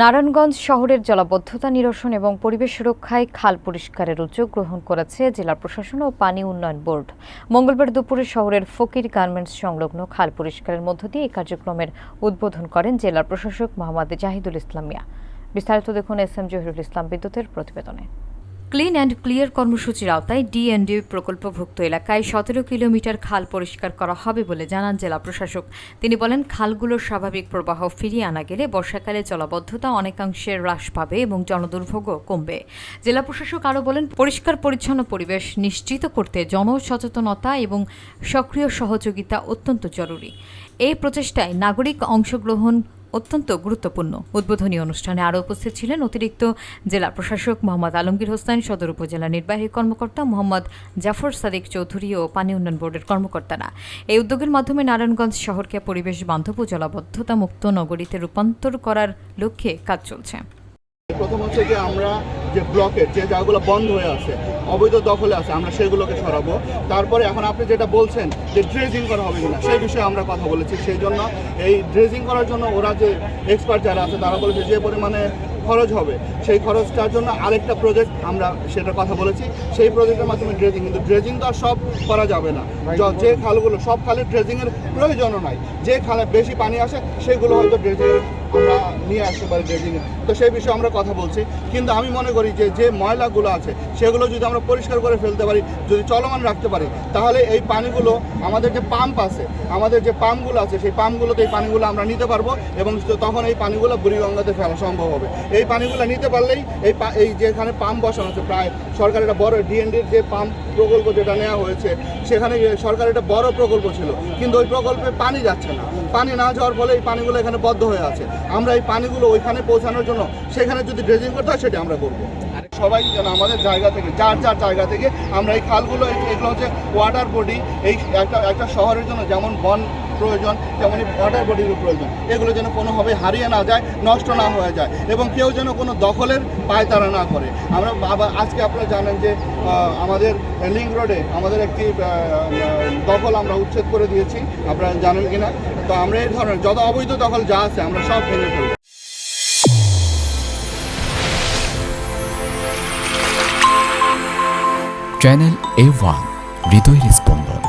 নারায়ণগঞ্জ শহরের জলাবদ্ধতা নিরসন এবং পরিবেশ রক্ষায় খাল পরিষ্কারের উদ্যোগ গ্রহণ করেছে জেলা প্রশাসন ও পানি উন্নয়ন বোর্ড। মঙ্গলবার দুপুরে শহরের ফকির গার্মেন্টস সংলগ্ন খাল পরিষ্কারের মধ্য দিয়ে এই কার্যক্রমের উদ্বোধন করেন জেলা প্রশাসক মোহাম্মদ জাহিদুল ইসলাম মিয়া। বিস্তারিত দেখুন এস.এম. জহিরুল ইসলাম বিদ্যুতের প্রতিবেদনে। ক্লিন অ্যান্ড ক্লিয়ার কর্মসূচির আওতায় ডি&ডি প্রকল্পভুক্ত এলাকায় 17 কিলোমিটার খাল পরিষ্কার করা হবে বলে জানান জেলা প্রশাসক। তিনি বলেন, খালগুলোর স্বাভাবিক প্রবাহ ফিরিয়ে আনা গেলে বর্ষাকালে জলাবদ্ধতা অনেকাংশে হ্রাস পাবে এবং জনদুর্ভোগও কমবে। জেলা প্রশাসক আরও বলেন, পরিষ্কার পরিচ্ছন্ন পরিবেশ নিশ্চিত করতে জনসচেতনতা এবং সক্রিয় সহযোগিতা অত্যন্ত জরুরি। এই প্রচেষ্টায় নাগরিক অংশগ্রহণ অত্যন্ত গুরুত্বপূর্ণ। উদ্বোধনী অনুষ্ঠানে আরও উপস্থিত ছিলেন অতিরিক্ত জেলা প্রশাসক মোহাম্মদ আলমগীর হোসেন, সদর উপজেলা নির্বাহী কর্মকর্তা মোহাম্মদ জাফর সাদিক চৌধুরী ও পানি উন্নয়ন বোর্ডের কর্মকর্তারা। এই উদ্যোগের মাধ্যমে নারায়ণগঞ্জ শহরকে পরিবেশ বান্ধব ও জলাবদ্ধতা মুক্ত নগরীতে রূপান্তর করার লক্ষ্যে কাজ চলছে। প্রথম হচ্ছে যে আমরা যে ব্লকের যে জায়গাগুলো বন্ধ হয়ে আছে, অবৈধ দখলে আছে, আমরা সেগুলোকে সরাবো। তারপরে এখন আপনি যেটা বলছেন যে ড্রেজিং করা হবে কিনা, সেই বিষয়ে আমরা কথা বলেছি। সেই জন্য এই ড্রেজিং করার জন্য ওরা যে এক্সপার্ট যারা আছে তারা বলেছে যে পরিমাণে খরচ হবে, সেই খরচটার জন্য আরেকটা প্রজেক্ট আমরা সেটার কথা বলেছি। সেই প্রজেক্টের মাধ্যমে ড্রেজিং, কিন্তু ড্রেজিং তো আর সব করা যাবে না। যে খালগুলো, সব খালে ড্রেজিংয়ের প্রয়োজনও নাই। যে খালে বেশি পানি আসে সেগুলো হয়তো ড্রেজিং আমরা নিয়ে আসতে পারি ড্রেজিংয়ে। তো সেই বিষয়ে আমরা কথা বলছি। কিন্তু আমি মনে করি যে যে ময়লাগুলো আছে সেগুলো যদি আমরা পরিষ্কার করে ফেলতে পারি, যদি চলমান রাখতে পারি, তাহলে এই পানিগুলো, আমাদের যে পাম্প আছে, আমাদের যে পাম্পগুলো আছে, সেই পাম্পগুলোতে এই পানিগুলো আমরা নিতে পারবো এবং তখন এই পানিগুলো বুড়িগঙ্গাতে ফেলা সম্ভব হবে। এই পানিগুলো নিতে পারলেই এই যেখানে পাম্প বসানো আছে, প্রায় সরকার একটা বড় ডি&ডির যে পাম্প প্রকল্প যেটা নেওয়া হয়েছে, সেখানে সরকার একটা বড় প্রকল্প ছিল, কিন্তু ওই প্রকল্পে পানি যাচ্ছে না। পানি না যাওয়ার ফলে এই পানিগুলো এখানে বদ্ধ হয়ে আছে। আমরা এই পানিগুলো ওইখানে পৌঁছানোর জন্য সেখানে যদি ড্রেজিং করতে হয় সেটা আমরা করবো। আর সবাই যেন আমাদের জায়গা থেকে, যার জায়গা থেকে আমরা এই খালগুলো, এগুলো হচ্ছে ওয়াটার বডি। এই একটা শহরের জন্য যেমন বন প্রয়োজন, তেমনই ওয়াটার বডিরও প্রয়োজন। এগুলো যেন কোনোভাবে হারিয়ে না যায়, নষ্ট না হয়ে যায় এবং কেউ যেন কোনো দখলের পায়তারা না করে। আমরা আজকে আপনারা জানেন যে আমাদের লিংক রোডে আমাদের একটি দখল আমরা উচ্ছেদ করে দিয়েছি, আপনারা জানেন কিনা। তো আমরা এই ধরনের যত অবৈধ দখল যা আছে আমরা সব ভেঙে ফেলব। চ্যানেল A1 হৃদয়ের স্পন্দন।